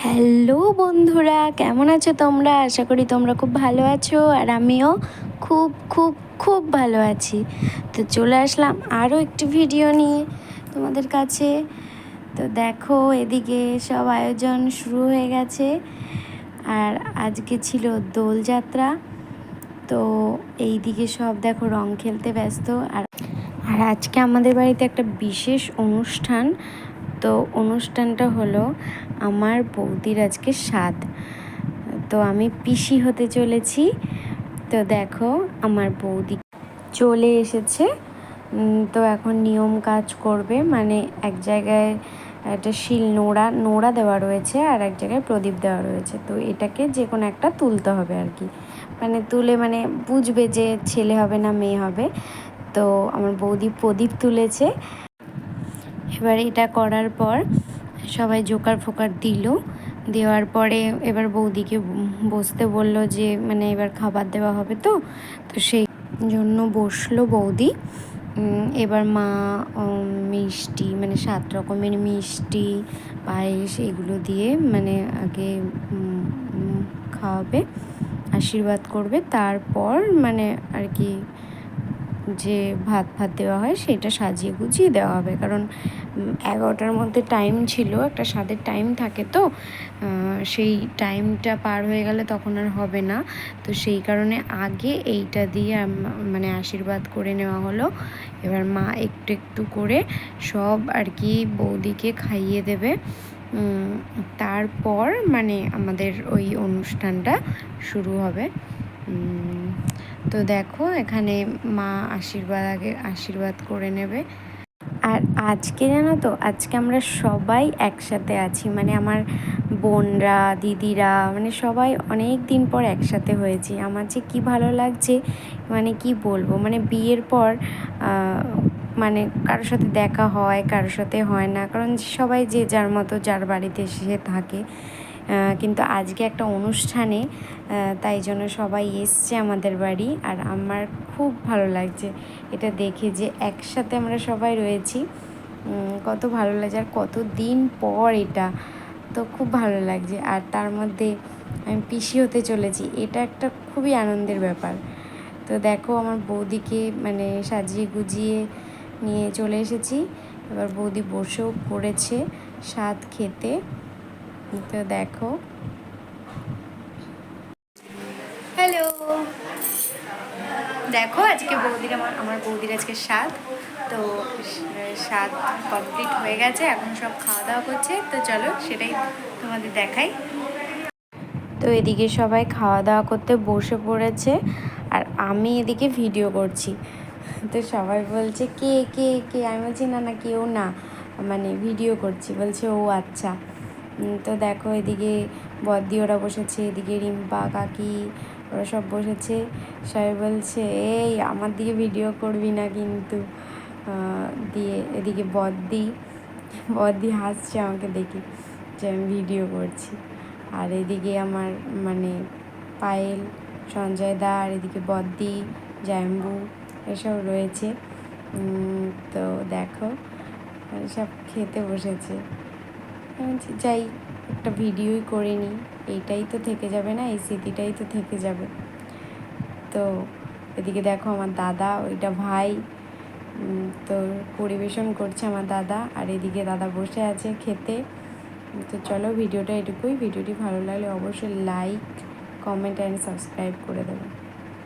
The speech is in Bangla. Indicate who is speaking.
Speaker 1: হ্যালো বন্ধুরা, কেমন আছো তোমরা? আশা করি তোমরা খুব ভালো আছো, আর আমিও খুব খুব খুব ভালো আছি। তো চলে আসলাম আরও একটি ভিডিও নিয়ে তোমাদের কাছে। তো দেখো, এদিকে সব আয়োজন শুরু হয়ে গেছে, আর আজকে ছিল দোলযাত্রা। তো এই দিকে সব দেখো রং খেলতে ব্যস্ত। আর আজকে আমাদের বাড়িতে একটা বিশেষ অনুষ্ঠান। তো অনুষ্ঠানটা হলো আমার বৌদির আজকে সাধ। তো আমি পিসি হতে চলেছি। তো দেখো, আমার বৌদি চলে এসেছে। তো এখন নিয়ম কাজ করবে, মানে এক জায়গায় একটা শিল নোড়া দেওয়া রয়েছে, আর এক জায়গায় প্রদীপ দেওয়া রয়েছে। তো এটাকে যে কোনো একটা তুলতে হবে আর কি, মানে তুলে মানে বুঝবে যে ছেলে হবে না মেয়ে হবে। তো আমার বৌদি প্রদীপ তুলেছে। এবার এটা করার পর সবাই জোকার ফোকার দিল। দেওয়ার পরে এবার বৌদিকে বসতে বলল যে মানে এবার খাবার দেওয়া হবে। তো সেই জন্য বসলো বৌদি। এবার মা মিষ্টি, মানে 7 রকমের মিষ্টি, পায়েস এগুলো দিয়ে মানে আগে খাওয়াবে, আশীর্বাদ করবে। তারপর মানে আর কি যে ভাত দেওয়া হয় সেটা সাজিয়ে গুছিয়ে দেওয়া হবে। কারণ 11টার মধ্যে টাইম ছিল, একটা স্বাদের টাইম থাকে। তো সেই টাইমটা পার হয়ে গেলে তখন আর হবে না। তো সেই কারণে আগে এইটা দিয়ে মানে আশীর্বাদ করে নেওয়া হলো। এবার মা একটু একটু করে সব আর কি বৌদিকে খাইয়ে দেবে। তারপর মানে আমাদের ওই অনুষ্ঠানটা শুরু হবে। তো দেখো, এখানে মা আশীর্বাদ করে নেবে। আর আজকে জানো তো, আজকে আমরা সবাই একসাথে আছি, মানে আমার বোনরা, দিদিরা, মানে সবাই অনেক দিন পর একসাথে হয়েছি। আমার যে কী ভালো লাগছে, মানে কি বলবো। মানে বিয়ের পর মানে কারোর সাথে দেখা হয়, কারোর সাথে হয় না, কারণ সবাই যে যার মতো যার বাড়িতে এসে থাকে। কিন্তু আজকে একটা অনুষ্ঠানে, তাই জন্য সবাই এসছে আমাদের বাড়ি। আর আমার খুব ভালো লাগছে এটা দেখে, যে একসাথে আমরা সবাই রয়েছি। কত ভালো লাগছে, আর কত দিন পর এটা। তো খুব ভালো লাগছে। আর তার মধ্যে আমি পিসি হতে চলেছি, এটা একটা খুবই আনন্দের ব্যাপার। তো দেখো, আমার বৌদিকে মানে সাজিয়ে গুজিয়ে নিয়ে চলে এসেছি। এবার বৌদি বসেও পড়েছে স্বাদ খেতে। তো দেখো, হ্যালো, দেখো আজকে আমার বৌদির আজকে স্বাদ। তো স্বাদ কমপ্লিট হয়ে গেছে, এখন সব খাওয়া দাওয়া করছে। তো চলো সেটাই তোমাদের দেখাই। তো এদিকে সবাই খাওয়া দাওয়া করতে বসে পড়েছে, আর আমি এদিকে ভিডিও করছি। তো সবাই বলছে কে কে কে, আমি বলছি না না কেউ না, মানে ভিডিও করছি। বলছে ও আচ্ছা। তো দেখো, এদিকে বদ্দি ওরা বসেছে, এদিকে রিম্পা কাকি ওরা সব বসেছে। সবাই বলছে এই আমার দিকে ভিডিও করবি না কিন্তু। দিয়ে এদিকে বদ্দি হাসছে আমাকে দেখি যে আমি ভিডিও করছি। আর এদিকে আমার মানে পায়েল, সঞ্জয় দা, আর এদিকে বদ্দি, জাম্বু এসব রয়েছে। তো দেখো সব খেতে বসেছে। যাই, একটা ভিডিওই করে নিই, এইটাই তো থেকে যাবে না, এই স্মৃতিটাই তো থেকে যাবে। তো এদিকে দেখো আমার দাদা, ওইটা ভাই, তো পরিবেশন করছে আমার দাদা, আর এদিকে দাদা বসে আছে খেতে। তো চলো, ভিডিওটা এটুকুই। ভিডিওটি ভালো লাগলে অবশ্যই লাইক, কমেন্ট অ্যান্ড সাবস্ক্রাইব করে দেবে।